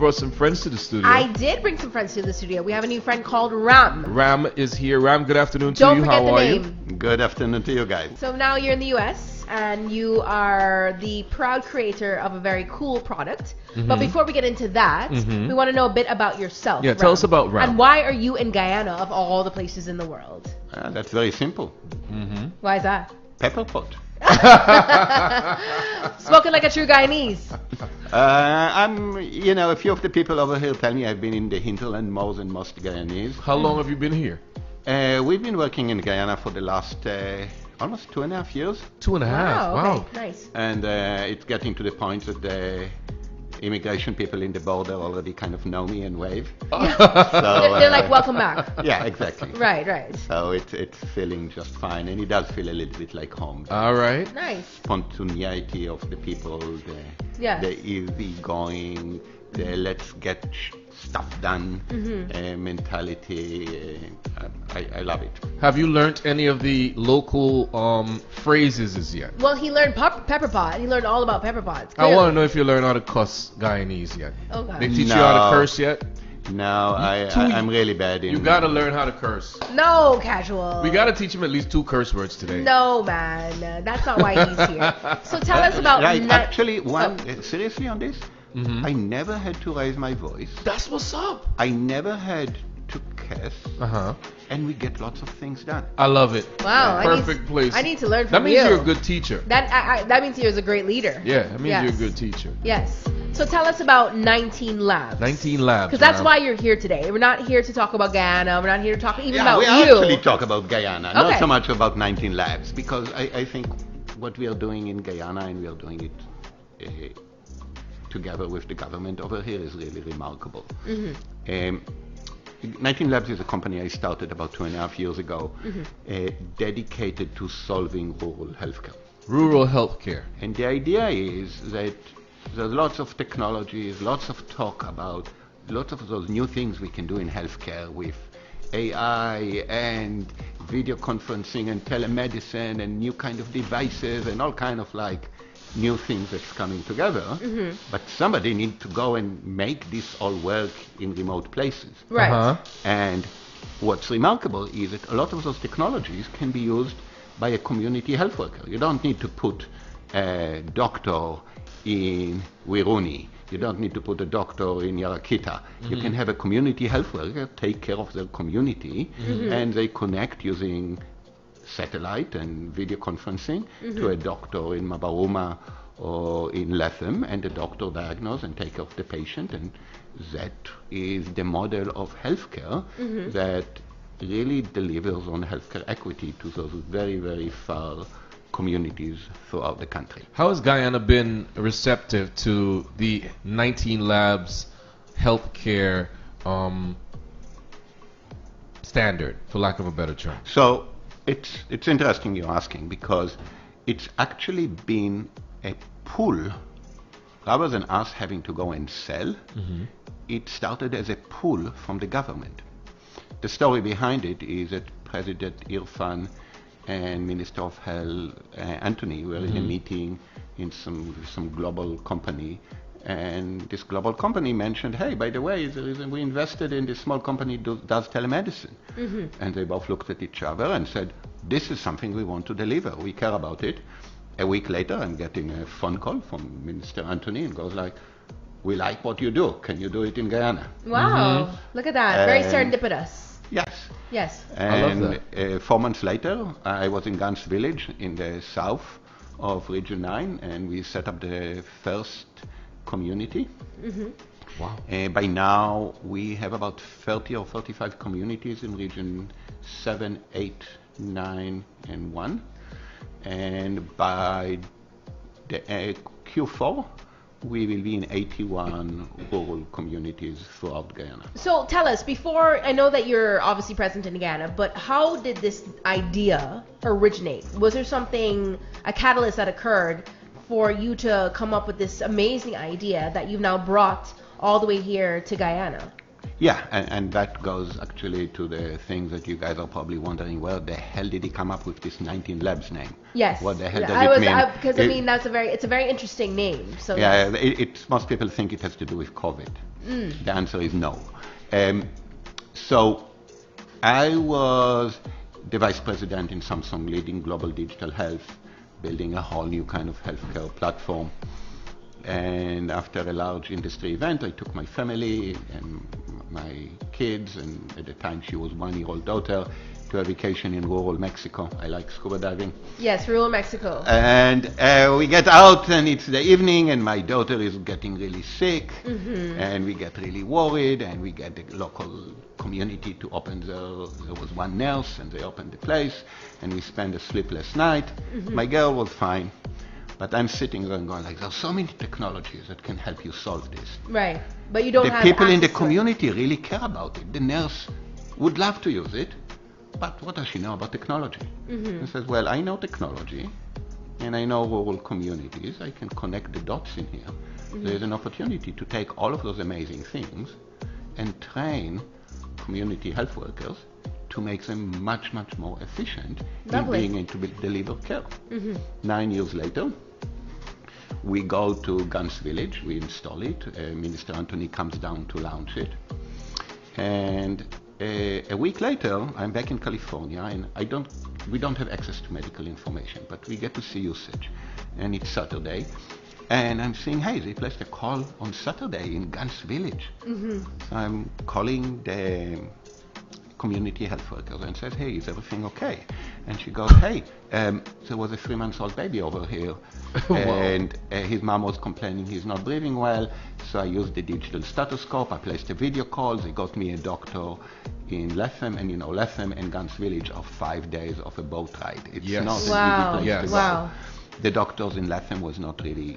Brought some friends to the studio. I did bring some friends to the studio. We have a new friend called Ram. Ram is here. Ram, good afternoon to Don't you. forget How the are name. you? Good afternoon to you guys. So now you're in the US and you are the proud creator of a very cool product. But before we get into that, we want to know a bit about yourself. Yeah, tell us about Ram. And why are you in Guyana of all the places in the world? That's very simple. Why is that? Pepper pot. Spoken like a true Guyanese. A few of the people over here tell me I've been in the hinterland more than most Guyanese. How long have you been here? We've been working in Guyana for the last almost 2.5 years. 2.5. Wow. Okay, nice. And it's getting to the point that the immigration people in the border already kind of know me and wave. They're like, welcome back. Yeah, exactly. Right. So it's feeling just fine, and it does feel a little bit like home. All right. Nice. Spontaneity of the people, the easy going, the let's get stuff done mentality. I love it. Have you learned any of the local phrases as yet? Well, he learned pepper pot. He learned all about pepper pots. I want to know if you learned how to cuss Guyanese yet. Okay. They teach you how to curse yet? No, I'm really bad in... You got to learn how to curse. No, casual. We got to teach him at least 2 curse words today. No, man. That's not why he's here. So tell us about... Seriously on this, I never had to raise my voice. That's what's up. I never had to curse. Uh-huh. And we get lots of things done. I love it. Wow. Perfect place. I need to learn from That means you. you're a good teacher. That means you're a great leader. Yeah, that means you're a good teacher. Yes. So tell us about 19 Labs. 19 Labs. Because that's why you're here today. We're not here to talk about Guyana. We're not here to talk even about we you. actually talk about Guyana, not so much about 19 Labs, because I think what we are doing in Guyana, and we are doing it together with the government over here, is really remarkable. 19 Labs is a company I started about 2.5 years ago, dedicated to solving rural healthcare. Rural healthcare. And the idea is that there's lots of technologies, lots of talk about lots of those new things we can do in healthcare with AI and video conferencing and telemedicine and new kind of devices and all kind of like new things that's coming together. But somebody needs to go and make this all work in remote places. Right. And what's remarkable is that a lot of those technologies can be used by a community health worker. You don't need to put a doctor in Wiruni. You don't need to put a doctor in Yarakita. You can have a community health worker take care of their community, and they connect using satellite and video conferencing to a doctor in Mabaruma or in Latham, and the doctor diagnose and take care of the patient. And that is the model of healthcare that really delivers on healthcare equity to those very, very far communities throughout the country. How has Guyana been receptive to the 19 Labs healthcare standard, for lack of a better term? So it's interesting you're asking, because it's actually been a pull rather than us having to go and sell. It started as a pull from the government. The story behind it is that President Irfan and Minister of Health Anthony were in a meeting in some global company, and this global company mentioned, hey, by the way, we invested in this small company does telemedicine. And they both looked at each other and said, this is something we want to deliver. We care about it. A week later, I'm getting a phone call from Minister Anthony, and goes like, we like what you do. Can you do it in Guyana? Wow. Look at that. Very serendipitous. Yes. I love And 4 months later, I was in Gans village in the south of Region 9, and we set up the first community. Wow. By now, we have about 30 or 35 communities in Region 7, 8, 9, and 1. And by the Q4, we will be in 81 rural communities throughout Guyana. So tell us, before, I know that you're obviously present in Guyana, but how did this idea originate? Was there something, a catalyst that occurred for you to come up with this amazing idea that you've now brought all the way here to Guyana? Yeah, and that goes actually to the things that you guys are probably wondering, where the hell did he come up with this 19 Labs name? Yes. What the hell does I it was, mean? because I mean it's a very interesting name. So Yeah, yes. most people think it has to do with COVID. The answer is no. So I was the vice president in Samsung, leading global digital health, building a whole new kind of healthcare platform. And after a large industry event, I took my family and my kids, and at the time she was 1-year-old daughter, to a vacation in rural Mexico. I like scuba diving. Yes, rural Mexico. And we get out, and it's the evening, and my daughter is getting really sick, and we get really worried, and we get the local community to open there was one nurse, and they opened the place, and we spent a sleepless night. My girl was fine. But I'm sitting there and going like, there's so many technologies that can help you solve this. Right, but you don't The have people in the access to it. community really care about it. The nurse would love to use it, but what does she know about technology? She says, well, I know technology, and I know rural communities. I can connect the dots in here. There's an opportunity to take all of those amazing things and train community health workers to make them much, much more efficient Lovely. in being able to deliver care. 9 years later, we go to Guns Village, we install it, Minister Anthony comes down to launch it, and a week later I'm back in California, and we don't have access to medical information, but we get to see usage, and it's Saturday, and I'm saying, hey, they placed a call on Saturday in Guns Village. So I'm calling the community health workers and says, hey, is everything okay? And she goes, hey, there was a 3-month-old baby over here, and his mom was complaining he's not breathing well, so I used the digital stethoscope, I placed a video call, they got me a doctor in Lethem, and Lethem and Guns Village are 5 days of a boat ride. It's not an easy place to go. The doctors in Lethem was not really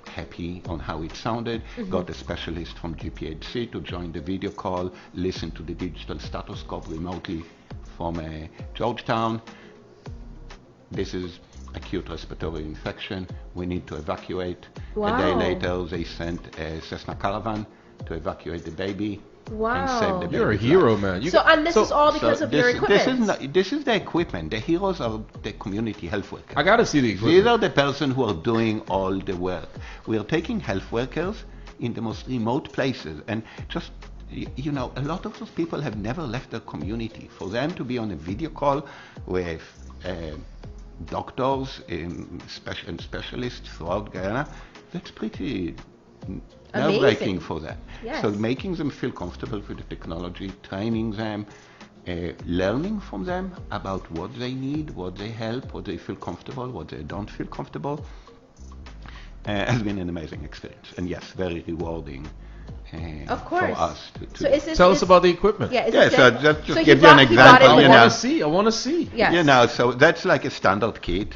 happy on how it sounded, got a specialist from GPHC to join the video call, listen to the digital stethoscope remotely from Georgetown. This is acute respiratory infection, we need to evacuate. A day later they sent a Cessna Caravan to evacuate the baby and save the baby. You're a hero, man. And this is all because of your equipment. This is the equipment. The heroes are the community health workers. I gotta see the equipment. These are the person who are doing all the work. We are taking health workers in the most remote places, and just a lot of those people have never left their community. For them to be on a video call with doctors and specialists throughout Guyana, that's pretty nerve-wracking for them. Yes. So making them feel comfortable with the technology, training them, learning from them about what they need, what they help, what they feel comfortable, what they don't feel comfortable, has been an amazing experience. And yes, very rewarding. Of course. For us So tell us about the equipment. So just give you an example. I want to see. Yes. So that's like a standard kit.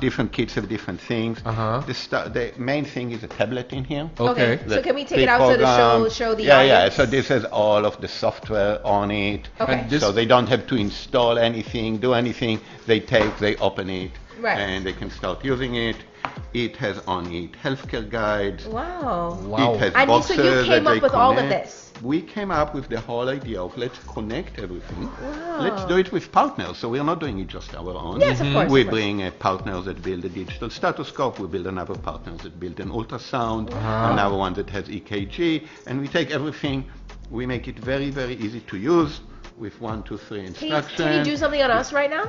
Different kits have different things. The main thing is a tablet in here. Okay. So can we take it out to show the audience? Yeah. So this has all of the software on it. Okay. So they don't have to install anything, do anything. They open it, and they can start using it. It has on it healthcare guides. Wow. It has And boxes so you came that up they with all of connect. this? We came up with the whole idea of let's connect everything. Wow. Let's do it with partners. So we're not doing it just our own. Yes, of course. We bring partners that build a digital stethoscope. We build another partners that build an ultrasound. Another one that has EKG. And we take everything. We make it very, very easy to use with 1, 2, 3 instructions. Can you do something on us right now?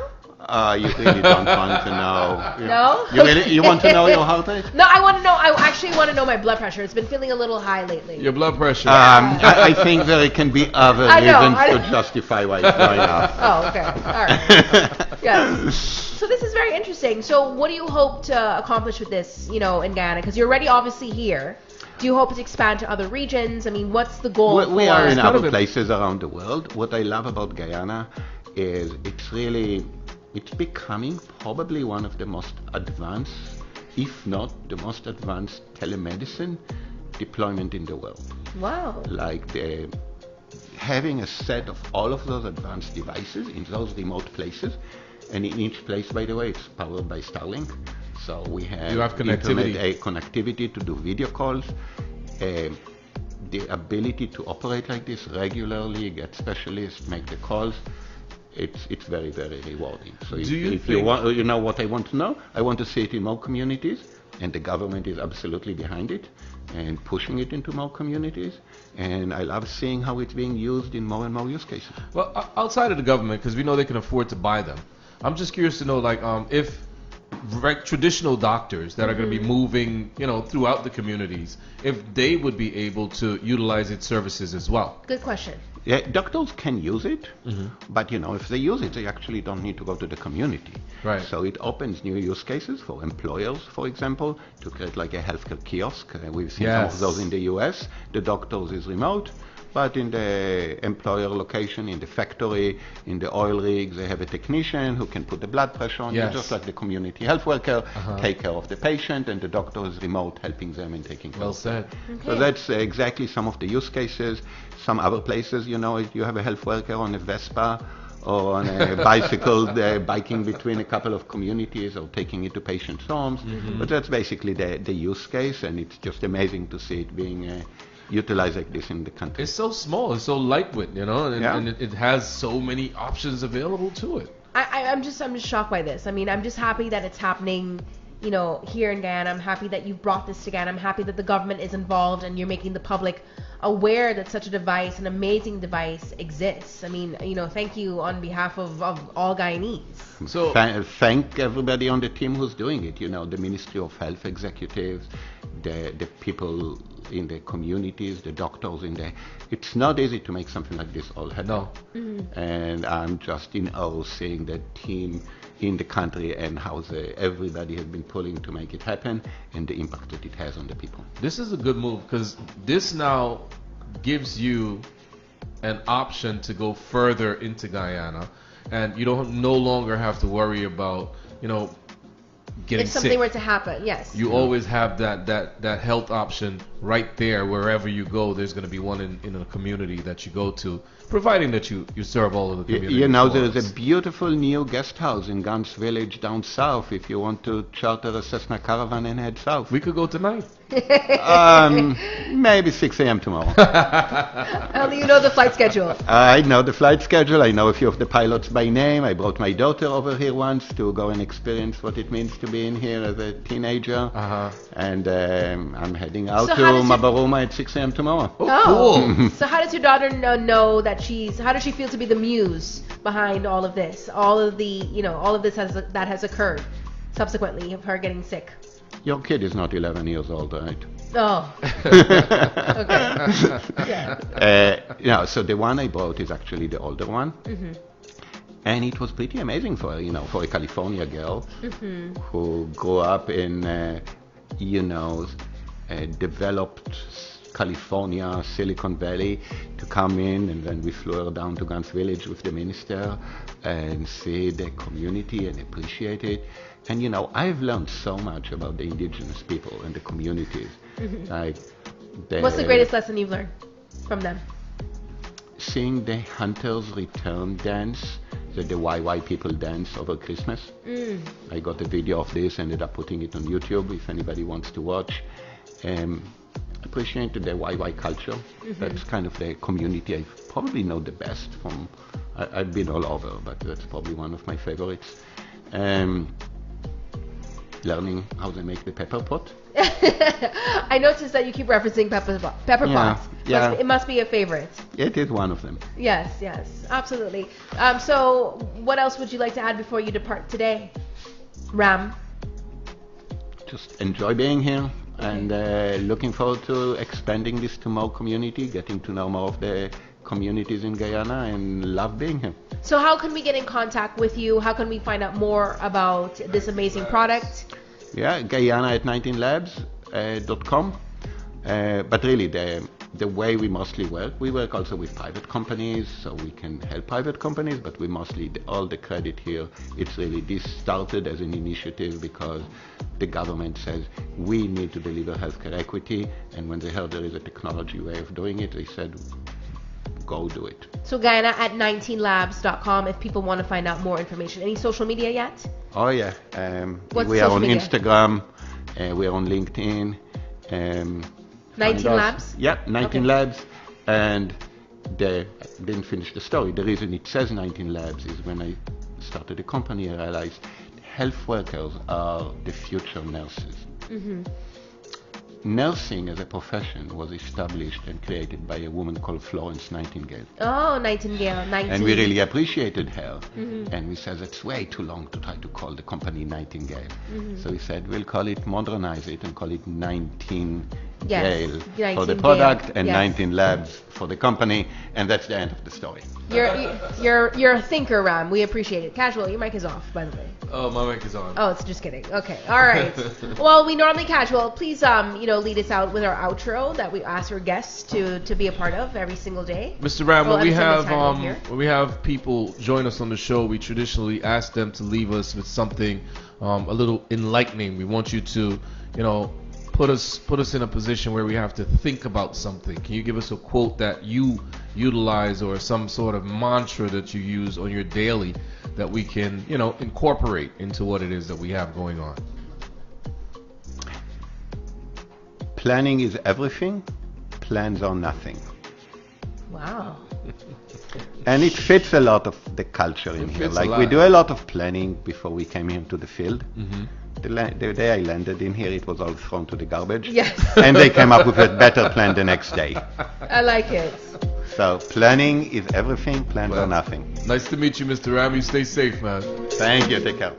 You really don't want to know. No? You want to know your heart rate? No, I want to know. I actually want to know my blood pressure. It's been feeling a little high lately. Your blood pressure. I think there can be other reasons to justify why it's going up. Oh, okay. All right. Yes. So this is very interesting. So what do you hope to accomplish with this, in Guyana? Because you're already obviously here. Do you hope to expand to other regions? I mean, what's the goal? We are in other places around the world. What I love about Guyana is it's becoming probably one of the most advanced, if not the most advanced telemedicine deployment in the world. Wow. Like having a set of all of those advanced devices in those remote places, and in each place, by the way, it's powered by Starlink. So we have connectivity to do video calls. the ability to operate like this regularly, get specialists, make the calls, it's very, very rewarding. So if you want, you know what I want to know? I want to see it in more communities, and the government is absolutely behind it and pushing it into more communities. And I love seeing how it's being used in more and more use cases. Well, outside of the government, because we know they can afford to buy them, I'm just curious to know, like, if traditional doctors that are going to be moving, throughout the communities, if they would be able to utilize its services as well. Good question. Yeah, doctors can use it, but if they use it, they actually don't need to go to the community. Right. So it opens new use cases for employers, for example, to create like a healthcare kiosk. We've seen some of those in the US. The doctors is remote, but in the employer location, in the factory, in the oil rigs, they have a technician who can put the blood pressure on you, just like the community health worker, take care of the patient, and the doctor is remote helping them and taking care of them. Okay. So that's exactly some of the use cases. Some other places, you have a health worker on a Vespa or on a bicycle biking between a couple of communities or taking it to patients' homes. But that's basically the use case, and it's just amazing to see it being utilized like this in the country. It's so small, it's so lightweight, and it has so many options available to it. I'm just shocked by this. I mean, I'm just happy that it's happening, here in Guyana. I'm happy that you brought this to Guyana. I'm happy that the government is involved and you're making the public aware that such a device, an amazing device, exists. I mean, thank you on behalf of all Guyanese. So thank everybody on the team who's doing it. The Ministry of Health executives, the people in the communities, the doctors it's not easy to make something like this all happen. No. And I'm just in awe seeing the team in the country and how everybody has been pulling to make it happen and the impact that it has on the people. This is a good move because this now gives you an option to go further into Guyana, and you don't no longer have to worry about getting if something sick. were to happen, yes. You always have that health option right there. Wherever you go, there's going to be one in a community that you go to, providing that you serve all of the community. There's a beautiful new guest house in Gans Village down south if you want to charter a Cessna Caravan and head south. We could go tonight. Maybe 6 a.m. tomorrow. You know the flight schedule. I know the flight schedule. I know a few of the pilots by name. I brought my daughter over here once to go and experience what it means to be in here as a teenager. And I'm heading out to Mabaruma at 6 a.m. tomorrow. Oh, cool. So how does your daughter know that how does she feel to be the muse behind all of this? All of this that has occurred subsequently of her getting sick? Your kid is not 11 years old, right? Oh. Okay. Yeah. So the one I brought is actually the older one. And it was pretty amazing for her, for a California girl who grew up in, developed California, Silicon Valley, to come in, and then we flew her down to Gans Village with the minister and see the community and appreciate it. And I've learned so much about the indigenous people and the communities. What's the greatest lesson you've learned from them? Seeing the hunters return dance, the YY people dance over Christmas. I got a video of this, ended up putting it on YouTube if anybody wants to watch. Appreciate the YY culture. That's kind of the community I probably know the best from. I've been all over, but that's probably one of my favorites. Learning how they make the pepper pot. I noticed that you keep referencing pepper pots. Yeah. It must be a favorite. It is one of them. Yes, absolutely. So what else would you like to add before you depart today, Ram? Just enjoy being here and looking forward to expanding this to more community, getting to know more of the communities in Guyana, and love being here. So how can we get in contact with you? How can we find out more about this amazing product? Yeah, Guyana at 19labs.com. But really, the way we mostly we work also with private companies, so we can help private companies, but we mostly, all the credit here, it's really, this started as an initiative because the government says we need to deliver healthcare equity, and when they heard there is a technology way of doing it, they said, go do it. So Guyana at 19labs.com if people want to find out more information. Any social media yet? Oh yeah, What's we are on social media? Instagram, we are on LinkedIn. 19 and labs? Yep, 19 Okay. labs, and they didn't finish the story. The reason it says 19 labs is when I started the company, I realized health workers are the future nurses. Nursing as a profession was established and created by a woman called Florence Nightingale. Oh, Nightingale, 19. And we really appreciated her. And we said it's way too long to try to call the company Nightingale. So we said we'll call it, modernize it, and call it 19 Yes, for the 19 product Gale, and yes. 19 labs for the company, and that's the end of the story. You're a thinker, Ram. We appreciate it. Casual, your mic is off, by the way. Oh, my mic is on. Oh, it's just kidding. Okay, all right. Well, we normally casual. Please, lead us out with our outro that we ask our guests to be a part of every single day. Mr. Ram, Well, when we every single have time we're here. when we have people join us on the show, we traditionally ask them to leave us with something a little enlightening. We want you to, put us in a position where we have to think about something. Can you give us a quote that you utilize or some sort of mantra that you use on your daily that we can, incorporate into what it is that we have going on? Planning is everything, plans are nothing. Wow. And it fits a lot of the culture in It here. fits a Like lot. we do a lot of planning before we came here to the field. Mm-hmm. The day I landed in here, it was all thrown to the garbage. Yes. And they came up with a better plan the next day. I like it. So planning is everything, plans are nothing. Nice to meet you, Mr. Ram. You stay safe, man. Thank you, take care.